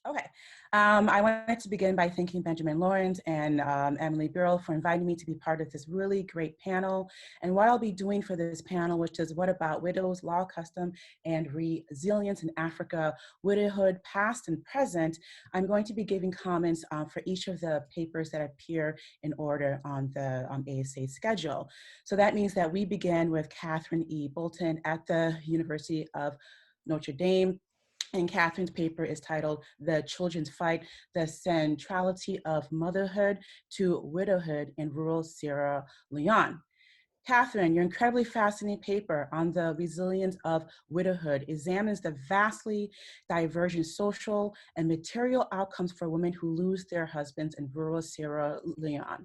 Okay. I wanted to begin by thanking Benjamin Lawrence and Emily Burrell for inviting me to be part of this really great panel. And what I'll be doing for this panel, which is what about widows, law, custom, and resilience in Africa, widowhood, past and present, I'm going to be giving comments for each of the papers that appear in order on the ASA schedule. So that means that we begin with Catherine E. Bolten at the University of Notre Dame. And Catherine's paper is titled The Children's Fight, the Centrality of Motherhood to Widowhood in Rural Sierra Leone. Catherine, your incredibly fascinating paper on the resilience of widowhood examines the vastly divergent social and material outcomes for women who lose their husbands in rural Sierra Leone.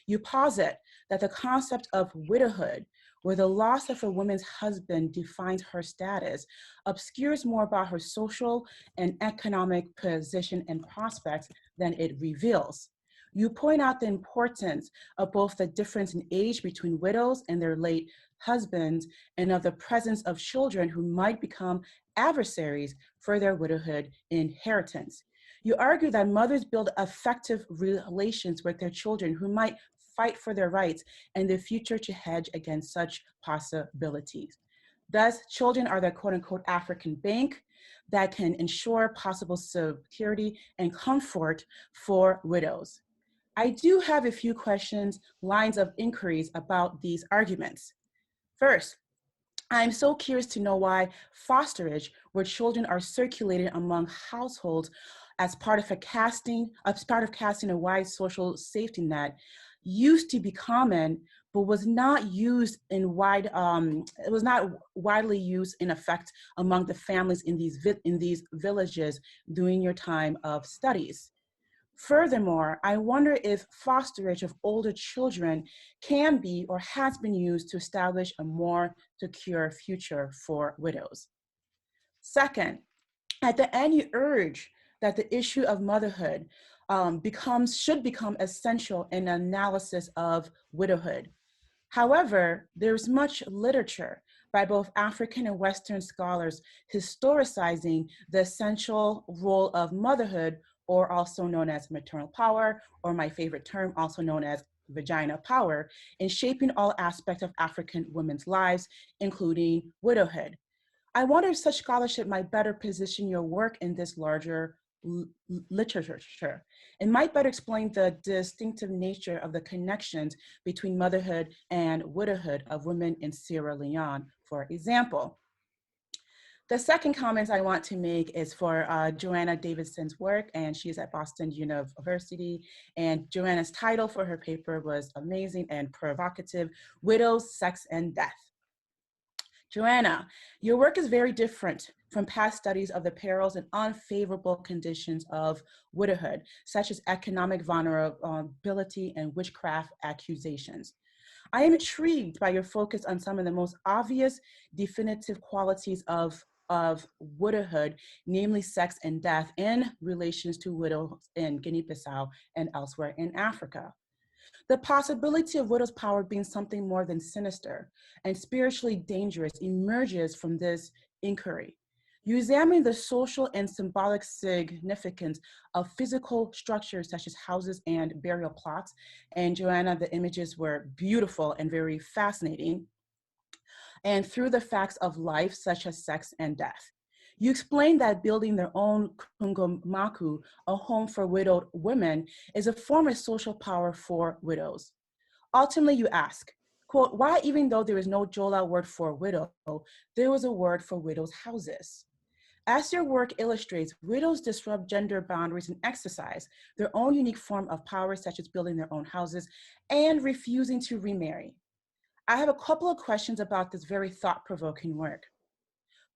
You posit that the concept of widowhood, where the loss of a woman's husband defines her status, obscures more about her social and economic position and prospects than it reveals. You point out the importance of both the difference in age between widows and their late husbands and of the presence of children who might become adversaries for their widowhood inheritance. You argue that mothers build effective relations with their children who might fight for their rights and the future to hedge against such possibilities. Thus, children are the quote-unquote African bank that can ensure possible security and comfort for widows. I do have a few questions, lines of inquiries about these arguments. First, I'm so curious to know why fosterage, where children are circulated among households as part of casting a wide social safety net, used to be common, but was not used in it was not widely used in effect among the families in these villages during your time of studies. Furthermore, I wonder if fosterage of older children can be or has been used to establish a more secure future for widows. Second, at the end, you urge that the issue of motherhood should become essential in analysis of widowhood. However, there's much literature by both African and Western scholars historicizing the essential role of motherhood, or also known as maternal power, or my favorite term, also known as vagina power, in shaping all aspects of African women's lives, including widowhood. I wonder if such scholarship might better position your work in this larger literature and might better explain the distinctive nature of the connections between motherhood and widowhood of women in Sierra Leone, for example. The second comment I want to make is for Joanna Davidson's work, and she's at Boston University. And Joanna's title for her paper was amazing and provocative: Widows, Sex, and Death. Joanna, your work is very different from past studies of the perils and unfavorable conditions of widowhood, such as economic vulnerability and witchcraft accusations. I am intrigued by your focus on some of the most obvious definitive qualities of widowhood, namely sex and death, in relations to widows in Guinea-Bissau and elsewhere in Africa. The possibility of widow's power being something more than sinister and spiritually dangerous emerges from this inquiry. You examine the social and symbolic significance of physical structures such as houses and burial plots. And Joanna, the images were beautiful and very fascinating. And through the facts of life, such as sex and death. You explain that building their own kungomaku, a home for widowed women, is a form of social power for widows. Ultimately, you ask, quote, why, even though there is no Jola word for widow, there was a word for widows' houses. As your work illustrates, widows disrupt gender boundaries and exercise their own unique form of power, such as building their own houses and refusing to remarry. I have a couple of questions about this very thought-provoking work.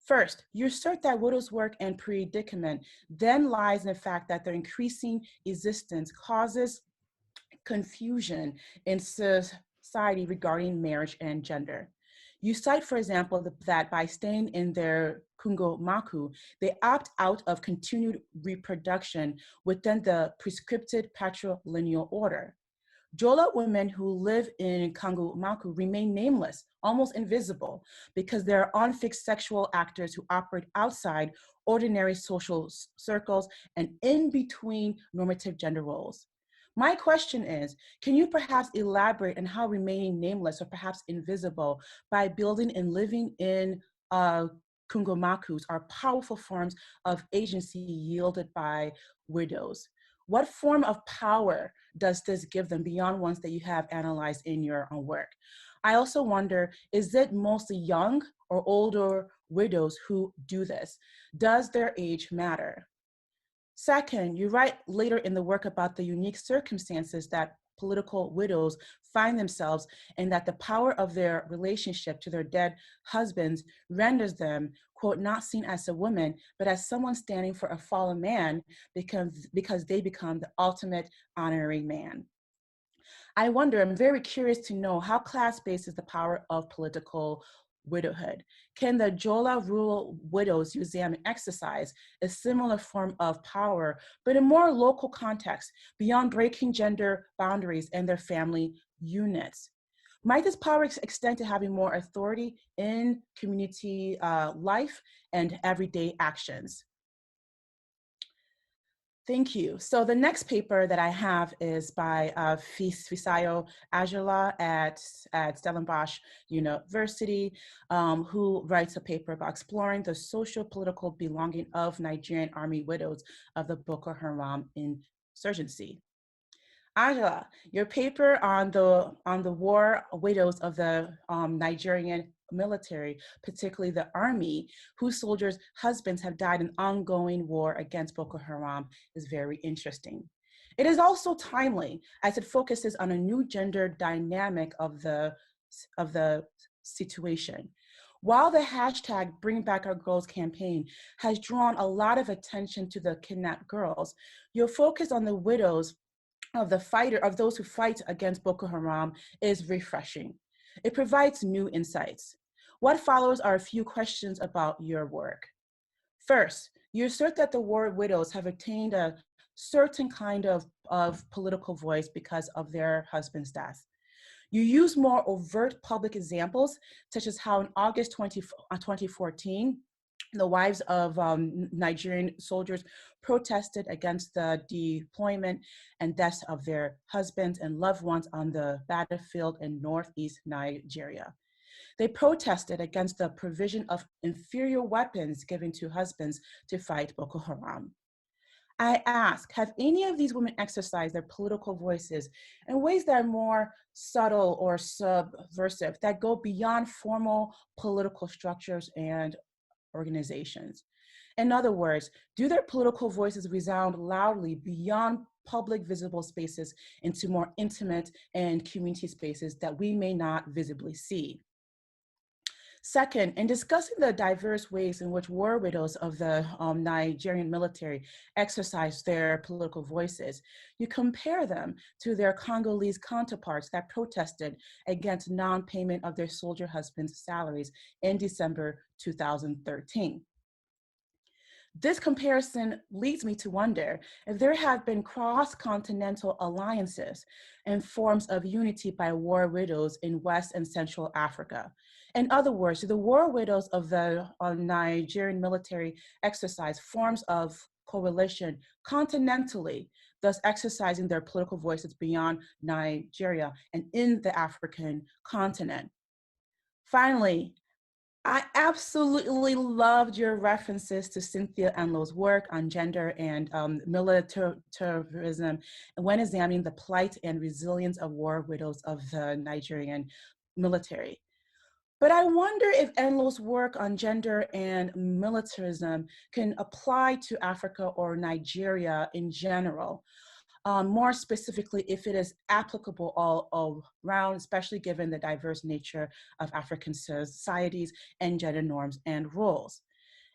First, you assert that widows' work and predicament then lies in the fact that their increasing existence causes confusion in society regarding marriage and gender. You cite, for example, that by staying in their kungomaku, they opt out of continued reproduction within the prescripted patrilineal order. Jola women who live in Kangu-Maku remain nameless, almost invisible, because they are unfixed sexual actors who operate outside ordinary social circles and in between normative gender roles. My question is, can you perhaps elaborate on how remaining nameless or perhaps invisible by building and living in Kungomakus are powerful forms of agency yielded by widows? What form of power does this give them beyond ones that you have analyzed in your own work? I also wonder, is it mostly young or older widows who do this? Does their age matter? Second, you write later in the work about the unique circumstances that political widows find themselves and that the power of their relationship to their dead husbands renders them, quote, not seen as a woman, but as someone standing for a fallen man because they become the ultimate honorary man. I wonder, I'm very curious to know how class-based is the power of political widowhood. Can the Jola rural widows you examine exercise a similar form of power, but in more local context, beyond breaking gender boundaries and their family units? Might this power extend to having more authority in community life and everyday actions? Thank you. So the next paper that I have is by Fisayo Ajala at Stellenbosch University, who writes a paper about exploring the socio-political belonging of Nigerian army widows of the Boko Haram insurgency. Ajala, your paper on the war widows of the Nigerian military, particularly the army, whose soldiers' husbands have died in ongoing war against Boko Haram, is very interesting. It is also timely as it focuses on a new gender dynamic of the situation. While the hashtag Bring Back Our Girls campaign has drawn a lot of attention to the kidnapped girls, your focus on the widows of those who fight against Boko Haram is refreshing. It provides new insights. What follows are a few questions about your work. First, you assert that the war widows have attained a certain kind of political voice because of their husband's death. You use more overt public examples, such as how in August 2014, the wives of Nigerian soldiers protested against the deployment and deaths of their husbands and loved ones on the battlefield in northeast Nigeria. They protested against the provision of inferior weapons given to husbands to fight Boko Haram. I ask, have any of these women exercised their political voices in ways that are more subtle or subversive, that go beyond formal political structures and organizations? In other words, do their political voices resound loudly beyond public visible spaces into more intimate and community spaces that we may not visibly see? Second, in discussing the diverse ways in which war widows of the Nigerian military exercise their political voices, you compare them to their Congolese counterparts that protested against non-payment of their soldier husbands' salaries in December 2013. This comparison leads me to wonder if there have been cross-continental alliances and forms of unity by war widows in West and Central Africa. In other words, do the war widows of the Nigerian military exercise forms of coalition continentally, thus exercising their political voices beyond Nigeria and in the African continent? Finally, I absolutely loved your references to Cynthia Enlow's work on gender and militarism when examining the plight and resilience of war widows of the Nigerian military. But I wonder if Enlow's work on gender and militarism can apply to Africa or Nigeria in general. More specifically, if it is applicable all around, especially given the diverse nature of African societies and gender norms and roles.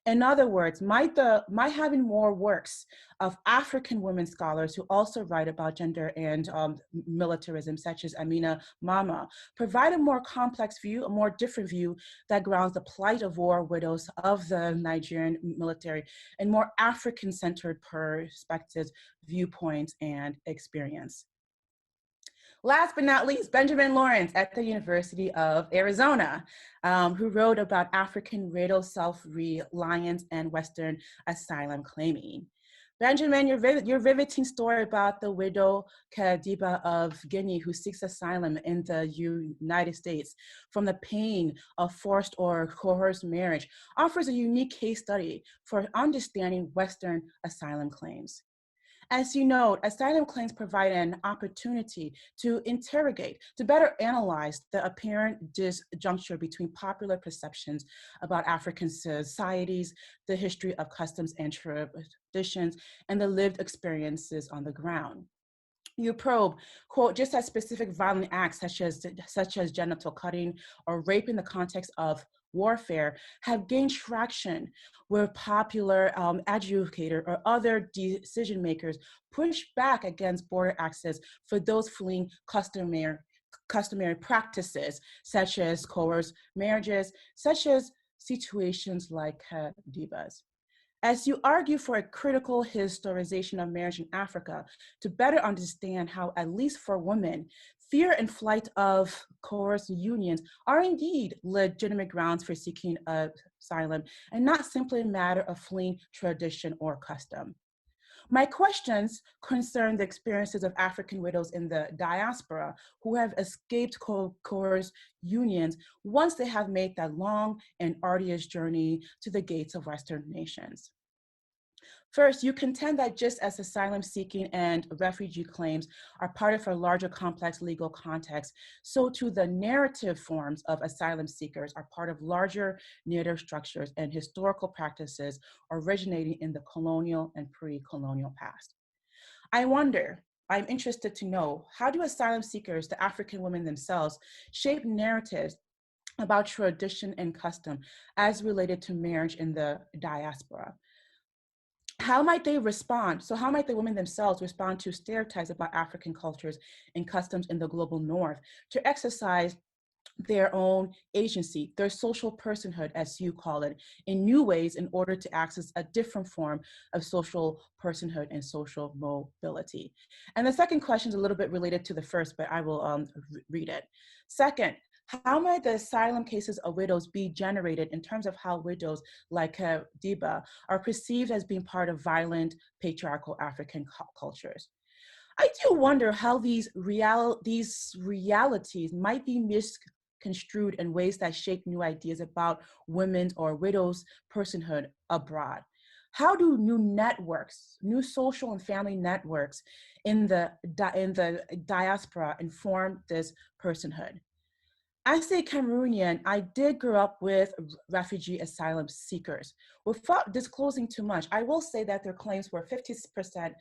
In other words, might having more works of African women scholars who also write about gender and militarism, such as Amina Mama, provide a more complex view, a more different view that grounds the plight of war widows of the Nigerian military in more African-centered perspectives, viewpoints, and experience? Last but not least, Benjamin Lawrance at the University of Arizona, who wrote about African widow self-reliance and Western asylum claiming. Benjamin, your riveting story about the widow Kadiba of Guinea who seeks asylum in the United States from the pain of forced or coerced marriage offers a unique case study for understanding Western asylum claims. As you note, asylum claims provide an opportunity to interrogate, to better analyze the apparent disjuncture between popular perceptions about African societies, the history of customs and traditions, and the lived experiences on the ground. You probe, quote, just as specific violent acts such as genital cutting or rape in the context of warfare have gained traction where popular educator or other decision makers push back against border access for those fleeing customary practices such as coerced marriages, such as situations like divas. As you argue for a critical historization of marriage in Africa to better understand how, at least for women, fear and flight of coerced unions are indeed legitimate grounds for seeking asylum and not simply a matter of fleeing tradition or custom. My questions concern the experiences of African widows in the diaspora who have escaped coerced unions once they have made that long and arduous journey to the gates of Western nations. First, you contend that just as asylum seeking and refugee claims are part of a larger complex legal context, so too the narrative forms of asylum seekers are part of larger narrative structures and historical practices originating in the colonial and pre-colonial past. I'm interested to know, how do asylum seekers, the African women themselves, shape narratives about tradition and custom as related to marriage in the diaspora? How might they respond? So how might the women themselves respond to stereotypes about African cultures and customs in the global north to exercise their own agency, their social personhood, as you call it, in new ways in order to access a different form of social personhood and social mobility? And the second question is a little bit related to the first, but I will read it. Second, how might the asylum cases of widows be generated in terms of how widows like Diba are perceived as being part of violent patriarchal African cultures? I do wonder how these realities might be misconstrued in ways that shape new ideas about women's or widows' personhood abroad. How do new networks, new social and family networks in the diaspora inform this personhood? As a Cameroonian, I did grow up with refugee asylum seekers. Without disclosing too much, I will say that their claims were 50%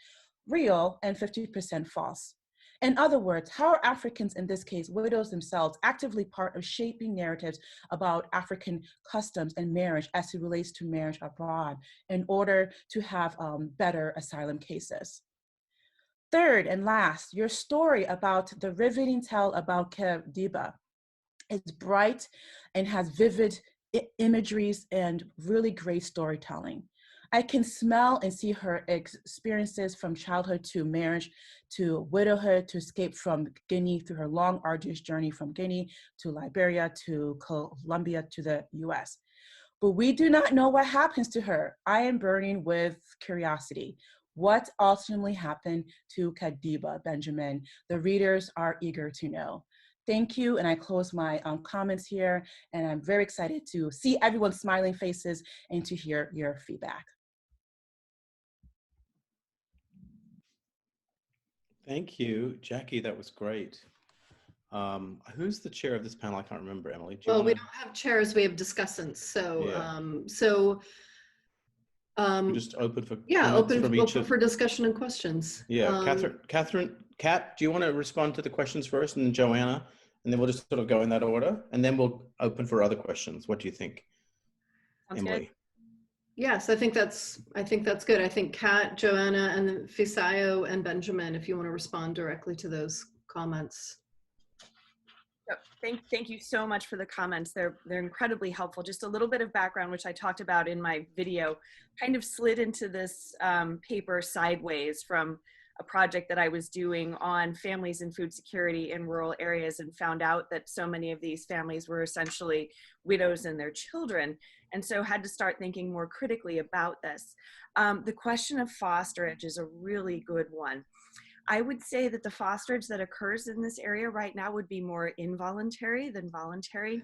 real and 50% false. In other words, how are Africans, in this case, widows themselves, actively part of shaping narratives about African customs and marriage as it relates to marriage abroad in order to have better asylum cases? Third and last, your story about the riveting tale about Diba. It's bright and has vivid imageries and really great storytelling. I can smell and see her experiences from childhood to marriage, to widowhood, to escape from Guinea through her long, arduous journey from Guinea to Liberia, to Colombia, to the US. But we do not know what happens to her. I am burning with curiosity. What ultimately happened to Kadiba, Benjamin? The readers are eager to know. Thank you, and I close my comments here, and I'm very excited to see everyone's smiling faces and to hear your feedback. Thank you, Jackie, that was great. Who's the chair of this panel? I can't remember, Emily. Well, we don't have chairs, we have discussants, so, yeah. Just open for open for discussion and questions. Yeah, Kat, do you want to respond to the questions first, and then Joanna, and then we'll just sort of go in that order, and then we'll open for other questions. What do you think, Emily? Good. Yes, I think that's good. I think Kat, Joanna, and then Fisayo and Benjamin, if you want to respond directly to those comments. Thank you so much for the comments. They're incredibly helpful. Just a little bit of background, which I talked about in my video, kind of slid into this paper sideways from a project that I was doing on families and food security in rural areas, and found out that so many of these families were essentially widows and their children. And so had to start thinking more critically about this. The question of fosterage is a really good one. I would say that the fosterage that occurs in this area right now would be more involuntary than voluntary.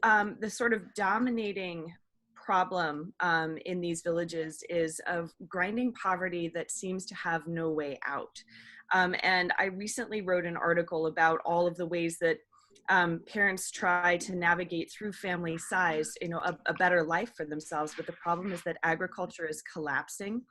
The sort of dominating problem in these villages is of grinding poverty that seems to have no way out. And I recently wrote an article about all of the ways that parents try to navigate through family size, a better life for themselves. But the problem is that agriculture is collapsing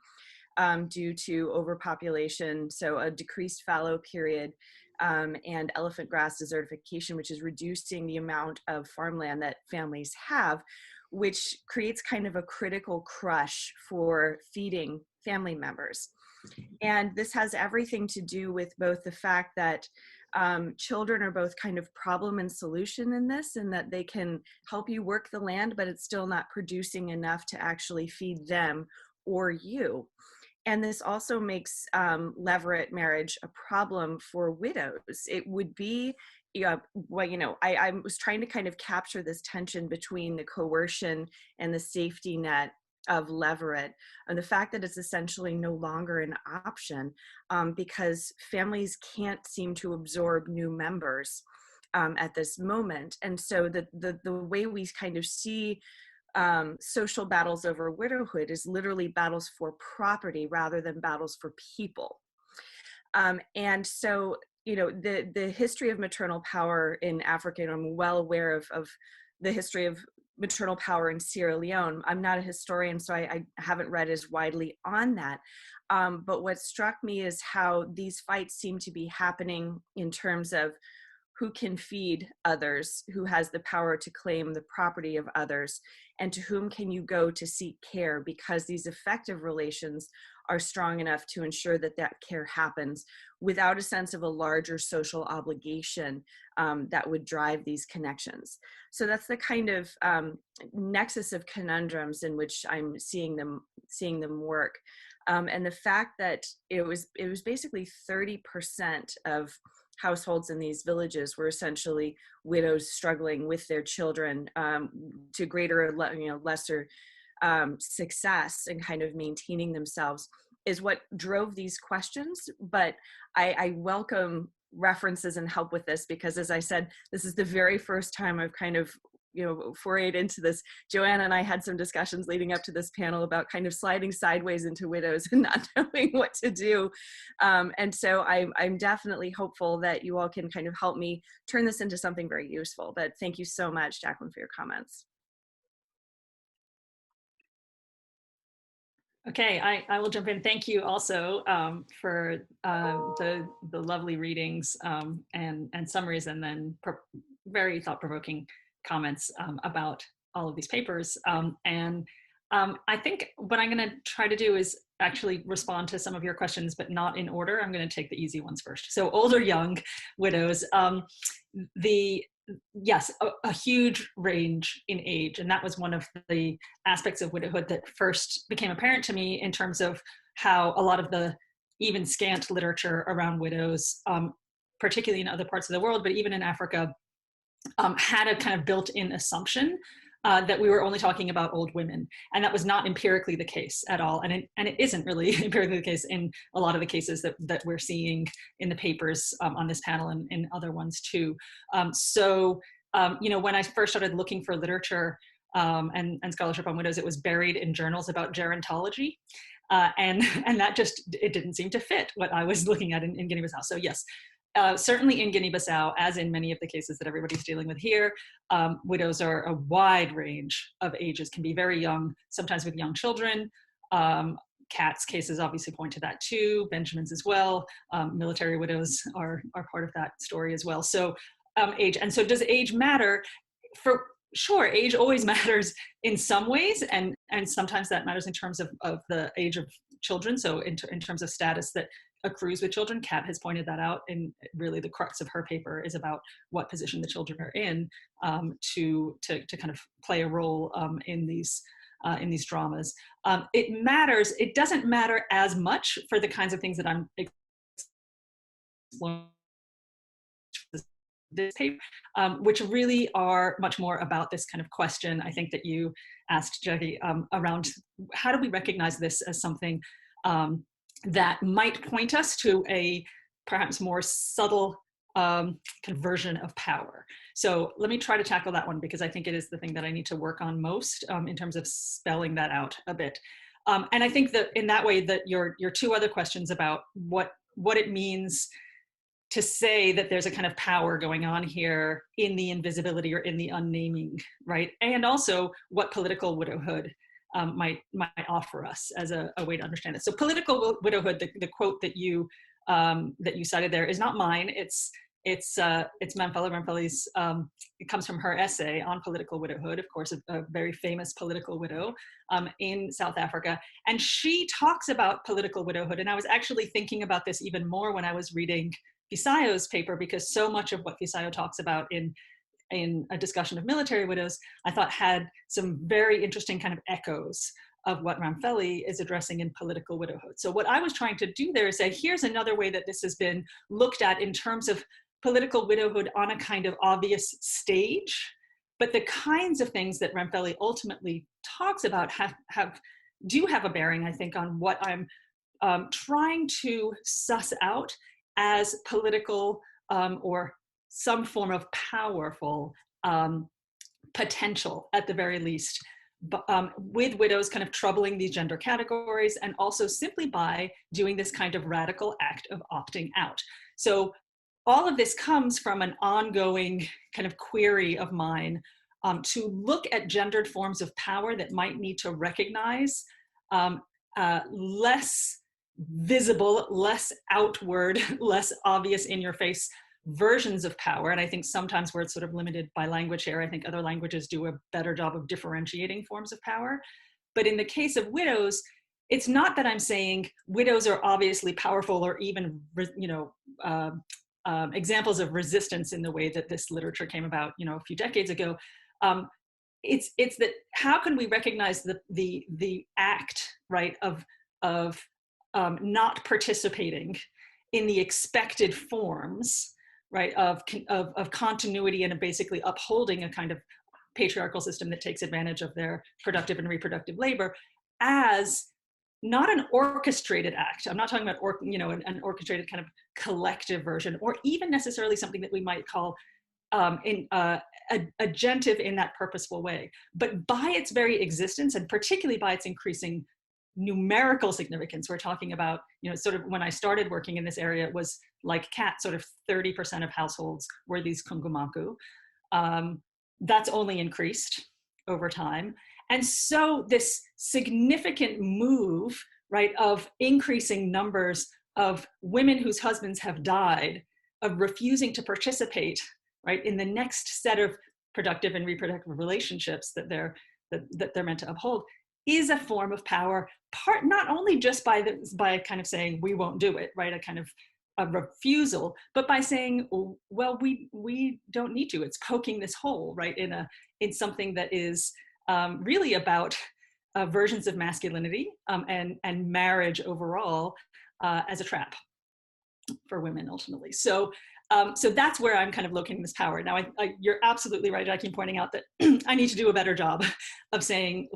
due to overpopulation, so a decreased fallow period, and elephant grass desertification, which is reducing the amount of farmland that families have, which creates kind of a critical crush for feeding family members. And this has everything to do with both the fact that children are both kind of problem and solution in this, and that they can help you work the land, but it's still not producing enough to actually feed them or you. And this also makes levirate marriage a problem for widows. It would be, I was trying to kind of capture this tension between the coercion and the safety net of levirate, and the fact that it's essentially no longer an option because families can't seem to absorb new members at this moment. And so the way we kind of see social battles over widowhood is literally battles for property rather than battles for people. And so, the history of maternal power in Africa, and I'm well aware of the history of maternal power in Sierra Leone. I'm not a historian, so I haven't read as widely on that. But what struck me is how these fights seem to be happening in terms of who can feed others, who has the power to claim the property of others, and to whom can you go to seek care, because these effective relations are strong enough to ensure that that care happens without a sense of a larger social obligation that would drive these connections. So that's the kind of nexus of conundrums in which I'm seeing them work. And the fact that it was basically 30% of households in these villages were essentially widows struggling with their children to greater or lesser success in kind of maintaining themselves, is what drove these questions. But I welcome references and help with this, because as I said, this is the very first time I've kind of forayed into this. Joanna and I had some discussions leading up to this panel about kind of sliding sideways into widows and not knowing what to do. And so I'm definitely hopeful that you all can kind of help me turn this into something very useful. But thank you so much, Jacqueline, for your comments. Okay, I will jump in. Thank you also for the lovely readings and summaries, and then very thought-provoking comments about all of these papers. I think what I'm going to try to do is actually respond to some of your questions, but not in order. I'm going to take the easy ones first. So old or young widows, yes, a huge range in age. And that was one of the aspects of widowhood that first became apparent to me in terms of how a lot of the even scant literature around widows, particularly in other parts of the world, but even in Africa, had a kind of built-in assumption that we were only talking about old women. And that was not empirically the case at all. And it isn't really empirically the case in a lot of the cases that we're seeing in the papers on this panel and in other ones too. When I first started looking for literature and scholarship on widows, it was buried in journals about gerontology. And that just, it didn't seem to fit what I was looking at in Guinea-Bissau. So yes, certainly in Guinea-Bissau, as in many of the cases that everybody's dealing with here, widows are a wide range of ages, can be very young, sometimes with young children. Kat's cases obviously point to that too, Benjamin's as well. Military widows are part of that story as well. So age, and so does age matter? For sure, age always matters in some ways, and sometimes that matters in terms of the age of children. So in terms of status that accrues with children. Kat has pointed that out, and really the crux of her paper is about what position the children are in to kind of play a role in these dramas. It matters. It doesn't matter as much for the kinds of things that I'm this paper, which really are much more about this kind of question, I think, that you asked, Jackie, around how do we recognize this as something that might point us to a perhaps more subtle conversion of power. So let me try to tackle that one, because I think it is the thing that I need to work on most in terms of spelling that out a bit. And I think that in that way that your two other questions about what it means to say that there's a kind of power going on here in the invisibility or in the unnaming, right? And also what political widowhood might offer us as a way to understand it. So political widowhood, the quote that you cited there is not mine. It's Ramphele's. It comes from her essay on political widowhood, of course, a very famous political widow in South Africa. And she talks about political widowhood. And I was actually thinking about this even more when I was reading Fisayo's paper, because so much of what Fisayo talks about in a discussion of military widows, I thought had some very interesting kind of echoes of what Ramphele is addressing in political widowhood. So what I was trying to do there is say, here's another way that this has been looked at in terms of political widowhood on a kind of obvious stage, but the kinds of things that Ramphele ultimately talks about do have a bearing, I think, on what I'm trying to suss out as political or some form of powerful potential, at the very least, with widows kind of troubling these gender categories, and also simply by doing this kind of radical act of opting out. So all of this comes from an ongoing kind of query of mine to look at gendered forms of power that might need to recognize less visible, less outward, less obvious in your face versions of power. And I think sometimes where it's sort of limited by language here, I think other languages do a better job of differentiating forms of power. But in the case of widows, it's not that I'm saying widows are obviously powerful or even, examples of resistance in the way that this literature came about, a few decades ago. It's that how can we recognize the act, right, of not participating in the expected forms, right, of continuity and basically upholding a kind of patriarchal system that takes advantage of their productive and reproductive labor as not an orchestrated act. I'm not talking about an orchestrated kind of collective version, or even necessarily something that we might call agentive in that purposeful way. But by its very existence, and particularly by its increasing numerical significance, we're talking about, sort of when I started working in this area, it was like Kat, sort of 30% of households were these kungumaku. That's only increased over time. And so this significant move, right, of increasing numbers of women whose husbands have died, of refusing to participate, right, in the next set of productive and reproductive relationships that they're meant to uphold, is a form of power, not only just by kind of saying we won't do it, right, a kind of a refusal, but by saying, well, we don't need to. It's poking this hole, right, in something that is really about versions of masculinity and marriage overall as a trap for women ultimately. So that's where I'm kind of locating this power. Now, you're absolutely right, Jackie, pointing out that I need to do a better job of saying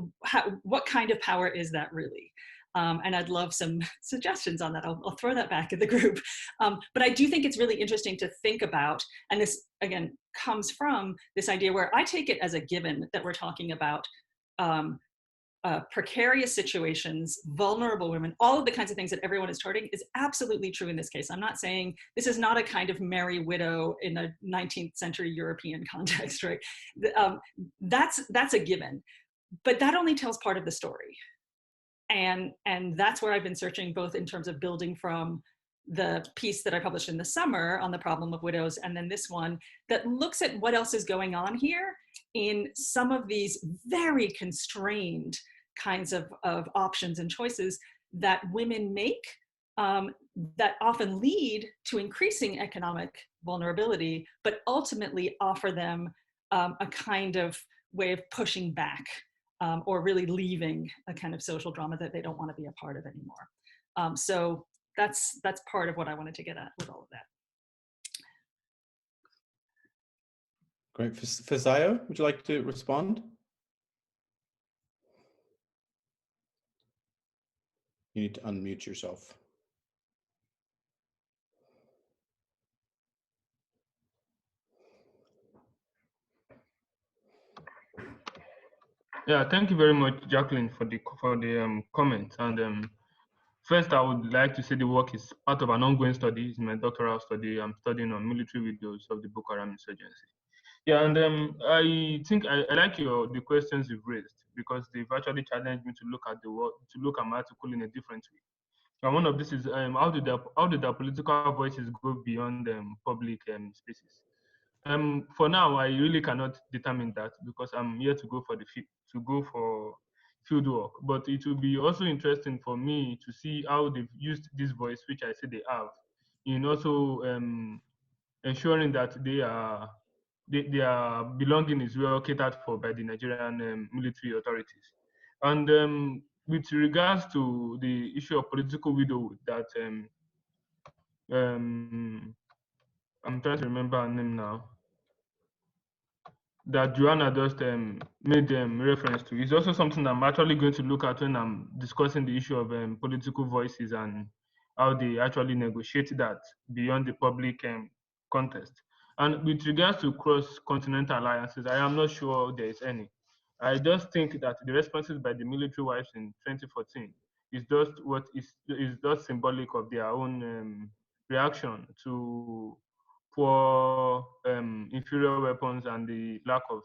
what kind of power is that really? And I'd love some suggestions on that. I'll throw that back at the group. But I do think it's really interesting to think about, and this, again, comes from this idea where I take it as a given that we're talking about precarious situations, vulnerable women, all of the kinds of things that everyone is targeting is absolutely true in this case. I'm not saying this is not a kind of merry widow in a 19th century European context, right? That's a given, but that only tells part of the story. And that's where I've been searching, both in terms of building from the piece that I published in the summer on the problem of widows, and then this one that looks at what else is going on here in some of these very constrained kinds of options and choices that women make that often lead to increasing economic vulnerability, but ultimately offer them a kind of way of pushing back or really leaving a kind of social drama that they don't want to be a part of anymore. So that's part of what I wanted to get at with all of that. Great. Fisayo, would you like to respond? You need to unmute yourself. Yeah, thank you very much, Jacqueline, for the comment. And first, I would like to say the work is part of an ongoing study. It's my doctoral study. I'm studying on military widows of the Boko Haram insurgency. Yeah, and I think I like the questions you've raised, because they've actually challenged me to look at the work, to look at my article in a different way. And one of this is how did the political voices go beyond public spaces? For now, I really cannot determine that, because I'm here to go for field work. But it will be also interesting for me to see how they've used this voice, which I say they have, in also ensuring that their belonging is well catered for by the Nigerian military authorities. And with regards to the issue of political widowhood, that I'm trying to remember her name now, that Joanna just made reference to, is also something I'm actually going to look at when I'm discussing the issue of political voices and how they actually negotiate that beyond the public contest. And with regards to cross-continental alliances, I am not sure there is any. I just think that the responses by the military wives in 2014 is just symbolic of their own reaction to poor inferior weapons and the lack of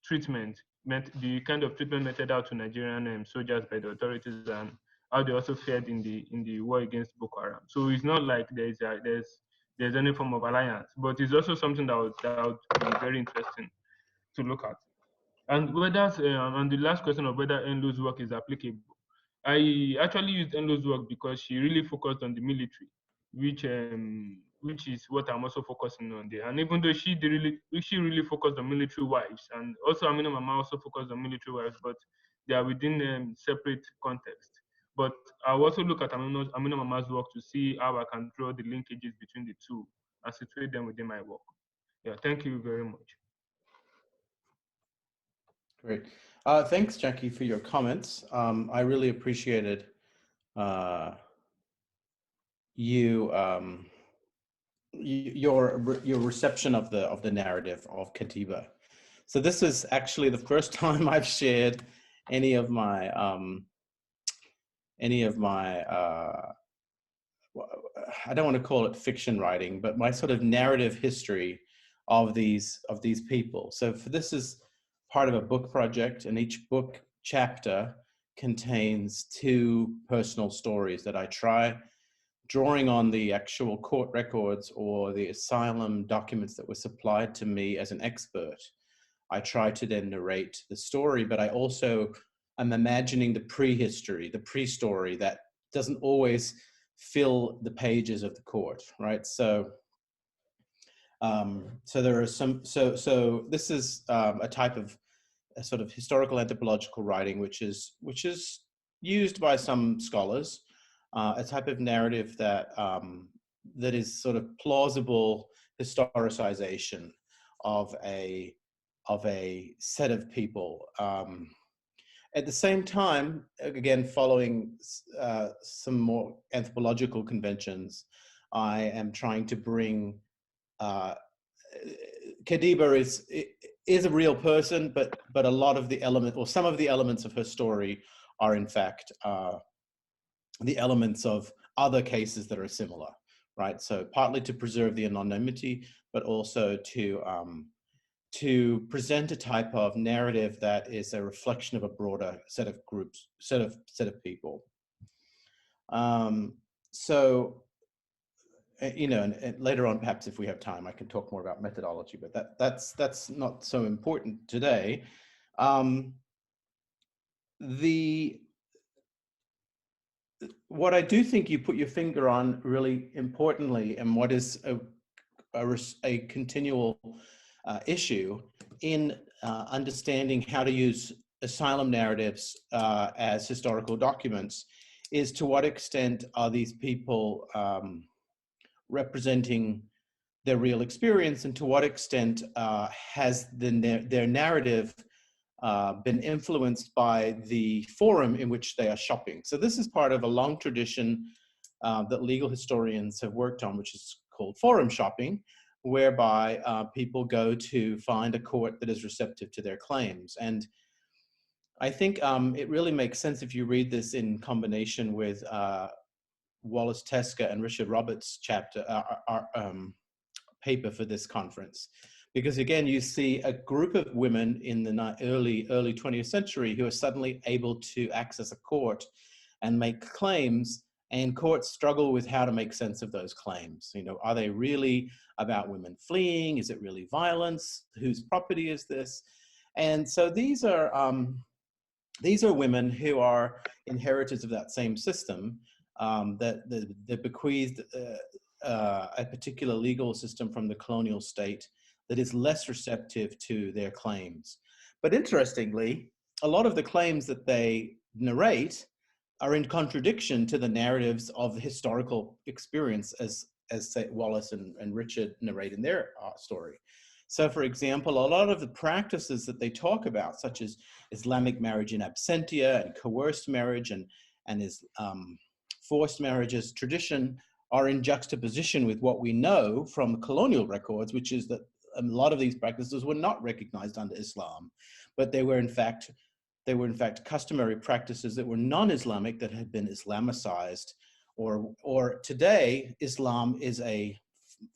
treatment, the kind of treatment meted out to Nigerian soldiers by the authorities, and how they also fared in the war against Boko Haram. So it's not like there's any form of alliance, but it's also something that would be very interesting to look at. And whether and the last question of whether Enlo's work is applicable, I actually used Enlo's work because she really focused on the military, which is what I'm also focusing on there. And even though she really focused on military wives, and also Amina Mama also focused on military wives, but they are within separate context. But I'll also look at Amina Mama's work to see how I can draw the linkages between the two and situate them within my work. Yeah, thank you very much. Great. Thanks, Jackie, for your comments. I really appreciated your reception of the narrative of Katiba. So this is actually the first time I've shared any of my I don't want to call it fiction writing, but my sort of narrative history of these people. So this is part of a book project, and each book chapter contains 2 personal stories that I try, drawing on the actual court records or the asylum documents that were supplied to me as an expert. I try to then narrate the story, but I also am imagining the prehistory, the pre-story that doesn't always fill the pages of the court, right? So there are some, so this is a type of a sort of historical anthropological writing, which is used by some scholars, a type of narrative that that is sort of plausible historicization of a set of people. At the same time, again, following some more anthropological conventions, I am trying to bring Kadiba is a real person, but a lot of the elements, or some of the elements of her story are in fact the elements of other cases that are similar, right? So partly to preserve the anonymity, but also to present a type of narrative that is a reflection of a broader set of groups, set of people. So, you know, and later on, perhaps if we have time, I can talk more about methodology, but that's not so important today. What I do think you put your finger on really importantly, and what is a continual issue in understanding how to use asylum narratives as historical documents, is to what extent are these people representing their real experience, and to what extent has their narrative been influenced by the forum in which they are shopping. So this is part of a long tradition that legal historians have worked on, which is called forum shopping, whereby people go to find a court that is receptive to their claims. And I think it really makes sense if you read this in combination with Wallace Teska and Richard Roberts' chapter, paper for this conference. Because again, you see a group of women in the early 20th century who are suddenly able to access a court and make claims, and courts struggle with how to make sense of those claims. You know, are they really about women fleeing? Is it really violence? Whose property is this? And so these are women who are inheritors of that same system that bequeathed a particular legal system from the colonial state that is less receptive to their claims. But interestingly, a lot of the claims that they narrate are in contradiction to the narratives of the historical experience as say, Wallace and Richard narrate in their story. So for example, a lot of the practices that they talk about, such as Islamic marriage in absentia and coerced marriage and forced marriage as tradition, are in juxtaposition with what we know from colonial records, which is that a lot of these practices were not recognized under Islam, but they were in fact customary practices that were non-Islamic that had been Islamicized, or today Islam is a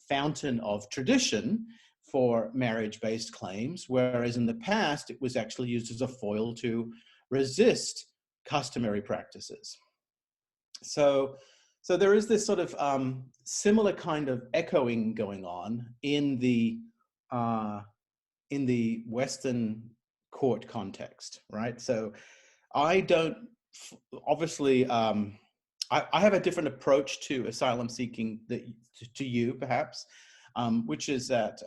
fountain of tradition for marriage-based claims, whereas in the past it was actually used as a foil to resist customary practices. So there is this sort of similar kind of echoing going on in the Western court context, right? So I don't, obviously, I have a different approach to asylum seeking to you, perhaps, which is that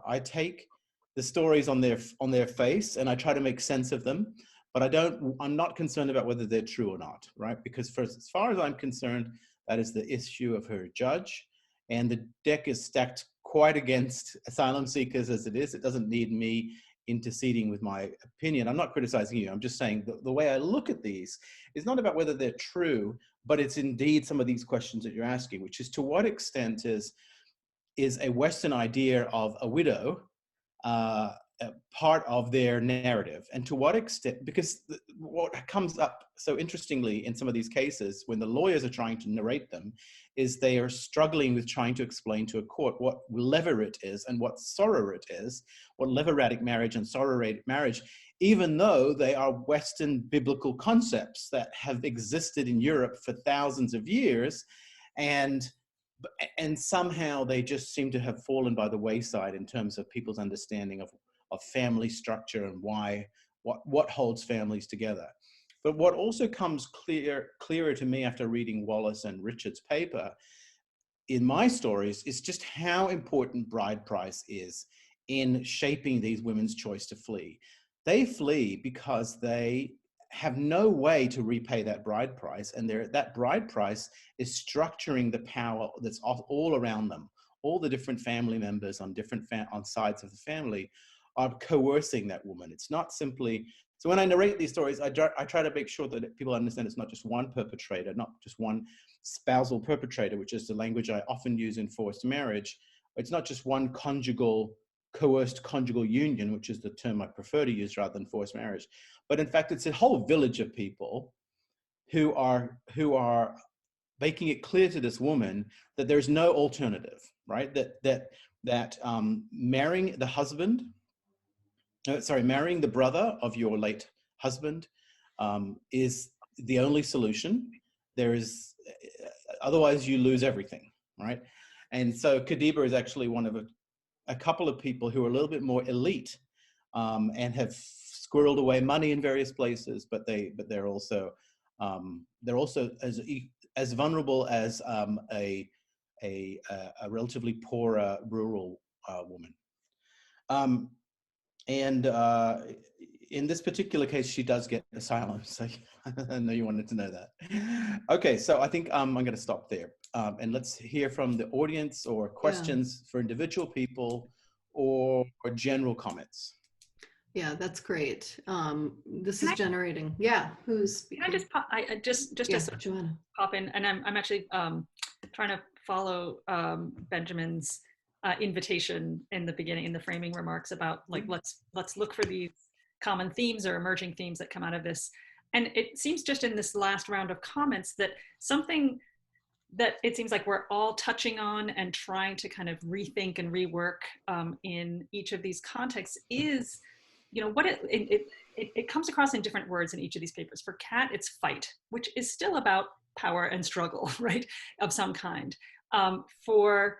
I take the stories on their face and I try to make sense of them, but I'm not concerned about whether they're true or not, right? Because as far as I'm concerned, that is the issue of her judge, and the deck is stacked quite against asylum seekers as it is. It doesn't need me interceding with my opinion. I'm not criticizing you. I'm just saying the way I look at these is not about whether they're true, but it's indeed some of these questions that you're asking, which is to what extent is a Western idea of a widow part of their narrative, and to what extent, because what comes up so interestingly in some of these cases when the lawyers are trying to narrate them is they are struggling with trying to explain to a court what levirate is and what sororate is, what leviratic marriage and sororate marriage, even though they are Western biblical concepts that have existed in Europe for thousands of years, and somehow they just seem to have fallen by the wayside in terms of people's understanding of family structure and what holds families together. But what also comes clearer to me after reading Wallace and Richard's paper in my stories is just how important bride price is in shaping these women's choice to flee. They flee because they have no way to repay that bride price, and that bride price is structuring the power that's all around them. All the different family members on on sides of the family are coercing that woman. It's not simply, so when I narrate these stories, I try to make sure that people understand it's not just one perpetrator, not just one spousal perpetrator, which is the language I often use in forced marriage. It's not just one coerced conjugal union, which is the term I prefer to use rather than forced marriage. But in fact, it's a whole village of people who are making it clear to this woman that there's no alternative, right? That marrying the husband, marrying the brother of your late husband is the only solution. There is, otherwise you lose everything, right? And so Kadiba is actually one of a couple of people who are a little bit more elite and have squirreled away money in various places, but they're also as vulnerable as a relatively poor rural woman. And in this particular case, she does get asylum. So I know you wanted to know that. Okay, so I think I'm going to stop there. And let's hear from the audience or questions for individual people or general comments. Yeah, that's great. This is generating. Yeah, who's speaking? Can I just pop, just Joanna. Pop in, and I'm actually trying to follow Benjamin's invitation in the beginning, in the framing remarks about like let's look for these common themes or emerging themes that come out of this. And it seems just in this last round of comments that something that it seems like we're all touching on and trying to kind of rethink and rework in each of these contexts is, you know, what it comes across in different words in each of these papers. For Kat, it's fight, which is still about power and struggle, right, of some kind. For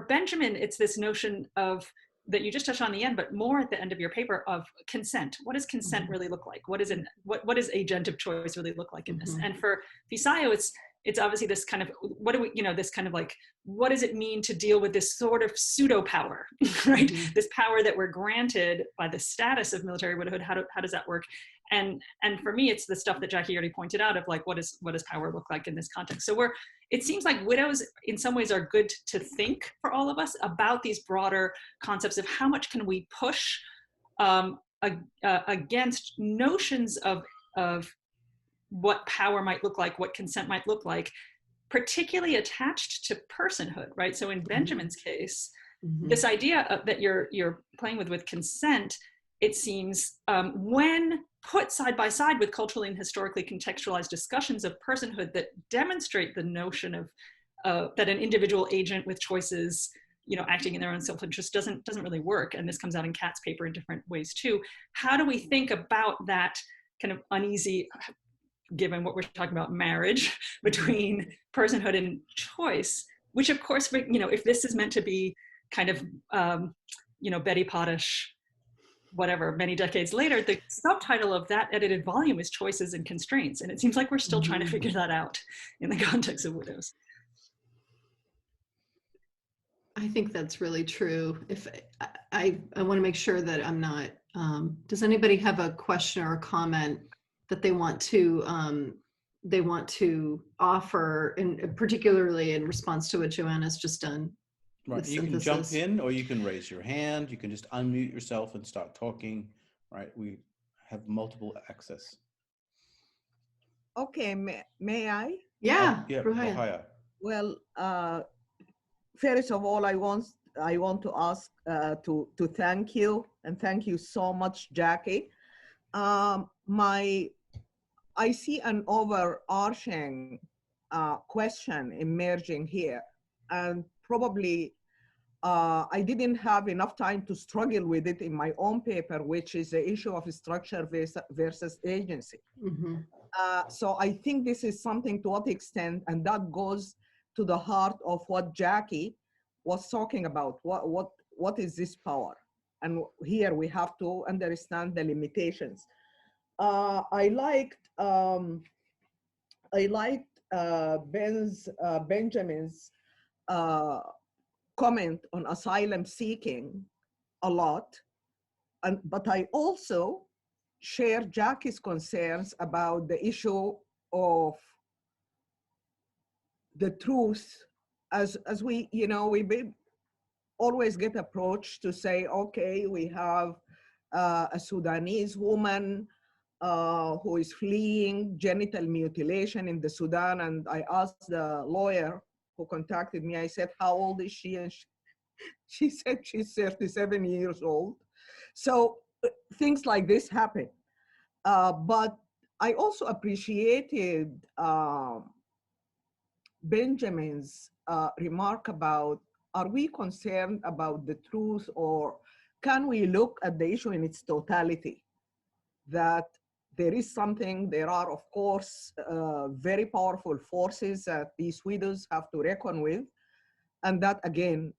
Benjamin, it's this notion of, that you just touched on the end, but more at the end of your paper, of consent. What does consent really look like? What is agentive choice really look like in this? And for Fisayo, it's obviously this kind of, what do we, you know, this kind of like, what does it mean to deal with this sort of pseudo power, right? This power that we're granted by the status of military widowhood. How does that work? And for me, it's the stuff that Jackie already pointed out of like, what does power look like in this context? So it seems like widows in some ways are good to think for all of us about these broader concepts of how much can we push against notions of what power might look like, what consent might look like, particularly attached to personhood, right? So in Benjamin's case, this idea that you're playing with consent, it seems, when put side by side with culturally and historically contextualized discussions of personhood that demonstrate the notion of that an individual agent with choices, you know, acting in their own self-interest doesn't really work. And this comes out in Kat's paper in different ways too. How do we think about that kind of uneasy, given what we're talking about, marriage between personhood and choice, which of course, you know, if this is meant to be kind of, you know, Betty Potash, whatever, many decades later, the subtitle of that edited volume is Choices and Constraints. And it seems like we're still trying to figure that out in the context of widows. I think that's really true. If I want to make sure that I'm not, does anybody have a question or a comment that they want to offer, and particularly in response to what Joanna's just done? Right, you can jump in or you can raise your hand. You can just unmute yourself and start talking, right? We have multiple access. Okay, may I? Yeah, Ruhaya. Well, first of all, I want to ask to thank you, and thank you so much, Jackie. I see an overarching question emerging here, and probably I didn't have enough time to struggle with it in my own paper, which is the issue of structure versus agency. So I think this is something, to what extent, and that goes to the heart of what Jackie was talking about. What is this power? And here we have to understand the limitations. I liked Benjamin's comment on asylum seeking a lot, but I also share Jackie's concerns about the issue of the truth, as we, you know, we always get approached to say, okay, we have a Sudanese woman who is fleeing genital mutilation in the Sudan, and I asked the lawyer who contacted me, I said, how old is she? And she said she's 37 years old. So things like this happen. But I also appreciated Benjamin's remark about, are we concerned about the truth, or can we look at the issue in its totality? That there are, of course, very powerful forces that these widows have to reckon with. And that, again,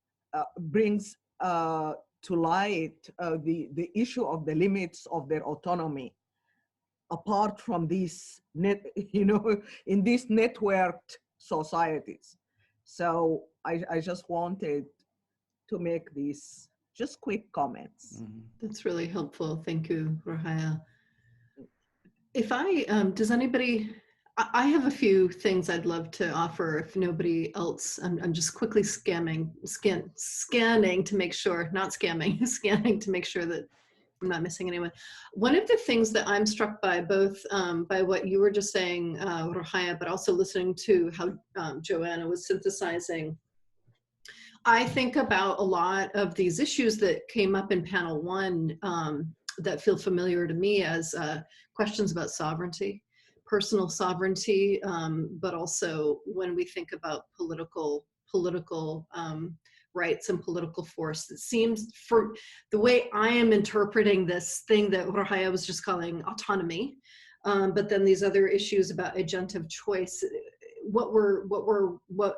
brings to light the issue of the limits of their autonomy, apart from these, in these networked societies. So I just wanted to make these just quick comments. That's really helpful. Thank you, Ruhaya. if I, does anybody, I have a few things I'd love to offer if nobody else, I'm just quickly scanning to make sure, not scamming, scanning to make sure that I'm not missing anyone. One of the things that I'm struck by, both by what you were just saying, Rohaya, but also listening to how Joanna was synthesizing, I think about a lot of these issues that came up in panel one that feel familiar to me as questions about sovereignty, personal sovereignty, but also when we think about political rights and political force. It seems, for the way I am interpreting this thing that Rohaya was just calling autonomy, but then these other issues about agentive choice, what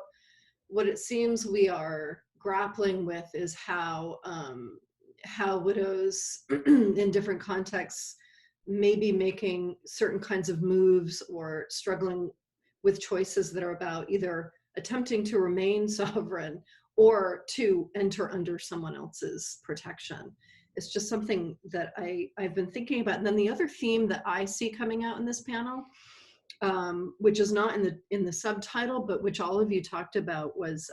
it seems we are grappling with is how widows in different contexts may be making certain kinds of moves or struggling with choices that are about either attempting to remain sovereign or to enter under someone else's protection. It's just something that I've been thinking about. And then the other theme that I see coming out in this panel, which is not in the subtitle, but which all of you talked about, was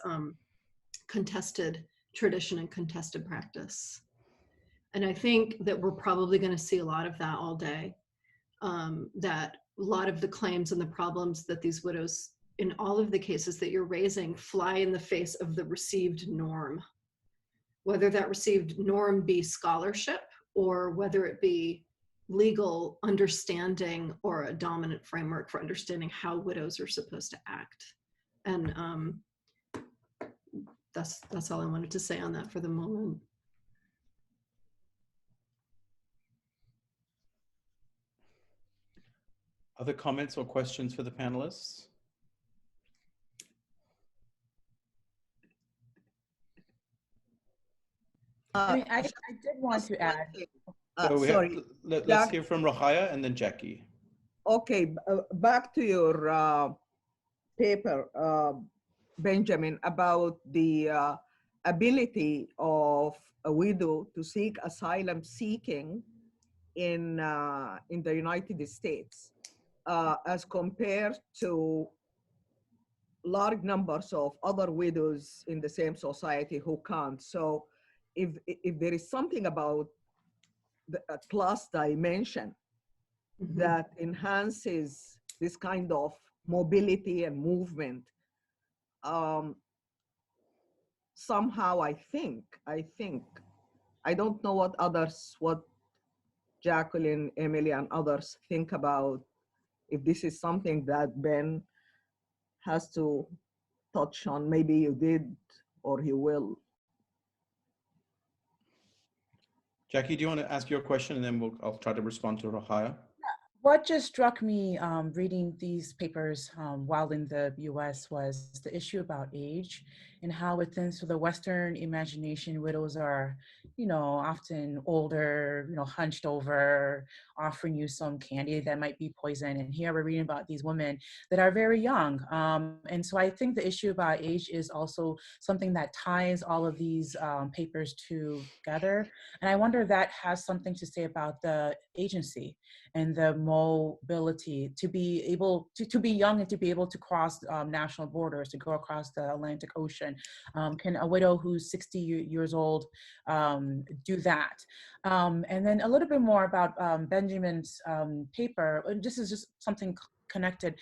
contested tradition and contested practice. And I think that we're probably going to see a lot of that all day, that a lot of the claims and the problems that these widows, in all of the cases that you're raising, fly in the face of the received norm, whether that received norm be scholarship or whether it be legal understanding or a dominant framework for understanding how widows are supposed to act. And that's all I wanted to say on that for the moment. Other comments or questions for the panelists? I mean, I did want to add. So sorry. Let's hear from Rohaya and then Jackie. Okay, back to your paper, Benjamin, about the ability of a widow to seek asylum seeking in the United States as compared to large numbers of other widows in the same society who can't. So if there is something about the class dimension that enhances this kind of mobility and movement, somehow I think, I don't know what Jacqueline, Emily, and others think about, if this is something that Ben has to touch on. Maybe you did, or he will. Jackie, do you want to ask your question and then I'll try to respond to Rohaya? What just struck me reading these papers while in the US was the issue about age and how within the Western imagination, widows are, often older, hunched over, offering you some candy that might be poison. And here we're reading about these women that are very young. And so I think the issue about age is also something that ties all of these papers together. And I wonder if that has something to say about the agency and the mobility to be able to be young and to be able to cross national borders, to go across the Atlantic Ocean. Can a widow who's 60 years old do that? And then a little bit more about Benjamin's paper. This is just something connected.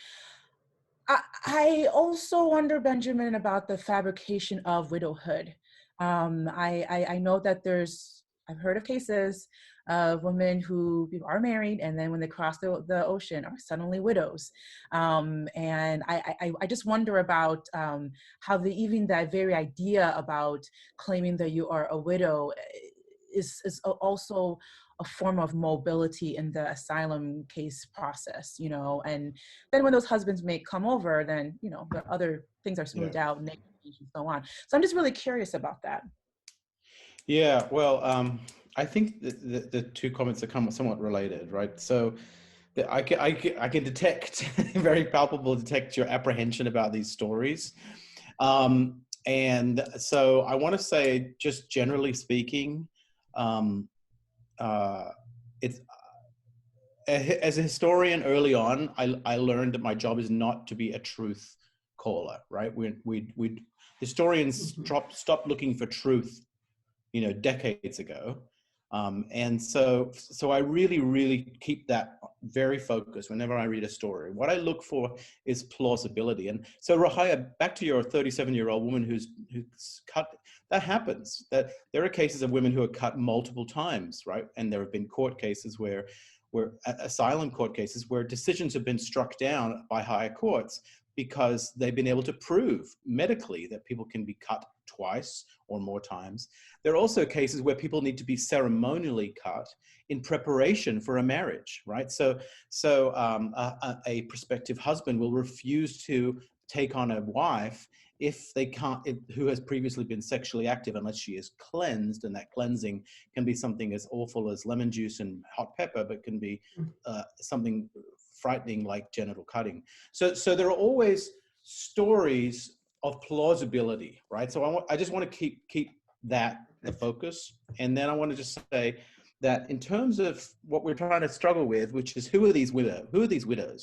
I also wonder, Benjamin, about the fabrication of widowhood. I know that I've heard of cases of women who are married and then when they cross the ocean are suddenly widows. And I just wonder about how even that very idea about claiming that you are a widow is also a form of mobility in the asylum case process, and then when those husbands may come over, then, the other things are smoothed out and so on. So I'm just really curious about that. Yeah, well, I think the two comments are somewhat related, right? So I can detect, very palpable detect your apprehension about these stories. And so I want to say, just generally speaking, as a historian early on, I learned that my job is not to be a truth caller, right? We historians stopped looking for truth, decades ago. And so I really keep that very focused whenever I read a story. What I look for is plausibility. And so Rahaya, back to your 37-year-old woman who's cut, that happens. That there are cases of women who are cut multiple times, right? And there have been court cases where asylum court cases where decisions have been struck down by higher courts because they've been able to prove medically that people can be cut twice or more times. There are also cases where people need to be ceremonially cut in preparation for a marriage, right? So a prospective husband will refuse to take on a wife if they can't, who has previously been sexually active, unless she is cleansed, and that cleansing can be something as awful as lemon juice and hot pepper, but can be something frightening like genital cutting. So there are always stories of plausibility, right? So I just want to keep that the focus. And then I want to just say that in terms of what we're trying to struggle with, which is who are these widows,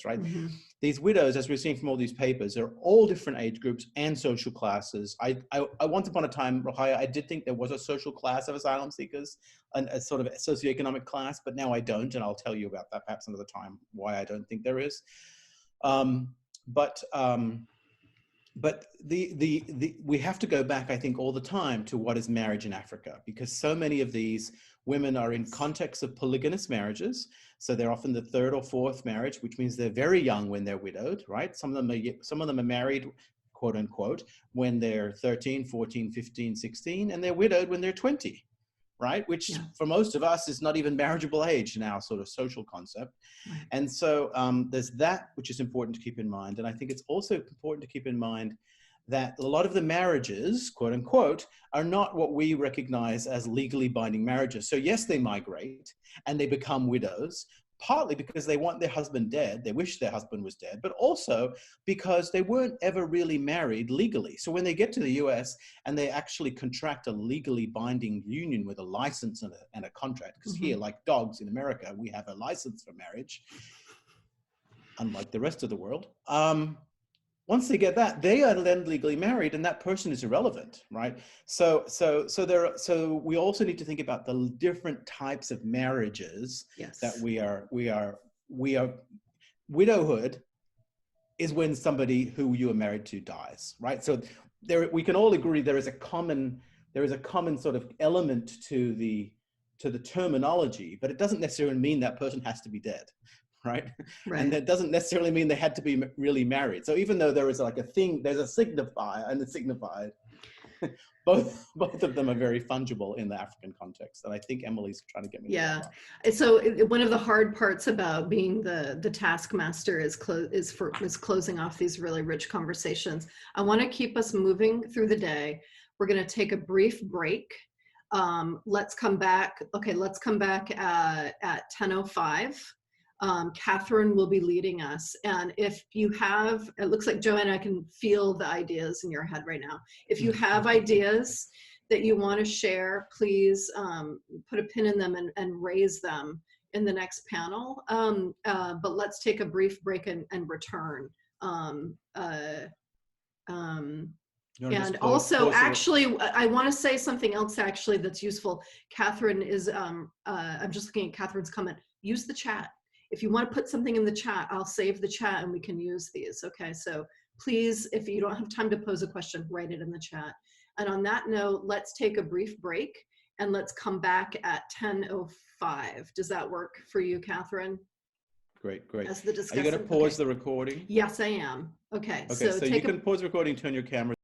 right? Mm-hmm. These widows, as we're seeing from all these papers, are all different age groups and social classes. I once upon a time, Rahaya, I did think there was a social class of asylum seekers, a sort of socioeconomic class, but now I don't, and I'll tell you about that perhaps another time, why I don't think there is. But we have to go back, I think, all the time to what is marriage in Africa, because so many of these women are in contexts of polygynous marriages. So they're often the third or fourth marriage, which means they're very young when they're widowed, right? Some of them are married, quote unquote, when they're 13, 14, 15, 16, and they're widowed when they're 20, right? Which for most of us is not even marriageable age in our sort of social concept. Right. And so there's that, which is important to keep in mind. And I think it's also important to keep in mind that a lot of the marriages, quote unquote, are not what we recognize as legally binding marriages. So yes, they migrate and they become widows, partly because they want their husband dead, they wish their husband was dead, but also because they weren't ever really married legally. So when they get to the US and they actually contract a legally binding union with a license and a contract, because here, like dogs in America, we have a license for marriage, unlike the rest of the world. Once they get that, they are then legally married, and that person is irrelevant, right? So we also need to think about the different types of marriages that we are. Widowhood is when somebody who you are married to dies, right? So we can all agree there is a common sort of element to the terminology, but it doesn't necessarily mean that person has to be dead. Right? And that doesn't necessarily mean they had to be really married. So even though there is like a thing, there's a signifier and a signified, both of them are very fungible in the African context. And I think Emily's trying to get me. Yeah. So one of the hard parts about being the taskmaster is closing off these really rich conversations. I want to keep us moving through the day. We're going to take a brief break. Let's come back. Okay, let's come back at 10:05. Catherine will be leading us. And if you have, it looks like Joanna, I can feel the ideas in your head right now. If you have ideas that you want to share, please put a pin in them and raise them in the next panel. But let's take a brief break and return. And also, actually, I want to say something else actually that's useful. Catherine is, I'm just looking at Catherine's comment, use the chat. If you want to put something in the chat, I'll save the chat and we can use these. Okay, so please, if you don't have time to pose a question, write it in the chat. And on that note, let's take a brief break and let's come back at 10:05. Does that work for you, Catherine? Great, great. As the discussant. Are you going to pause the recording? Yes, I am. Okay, so you can pause the recording, turn your camera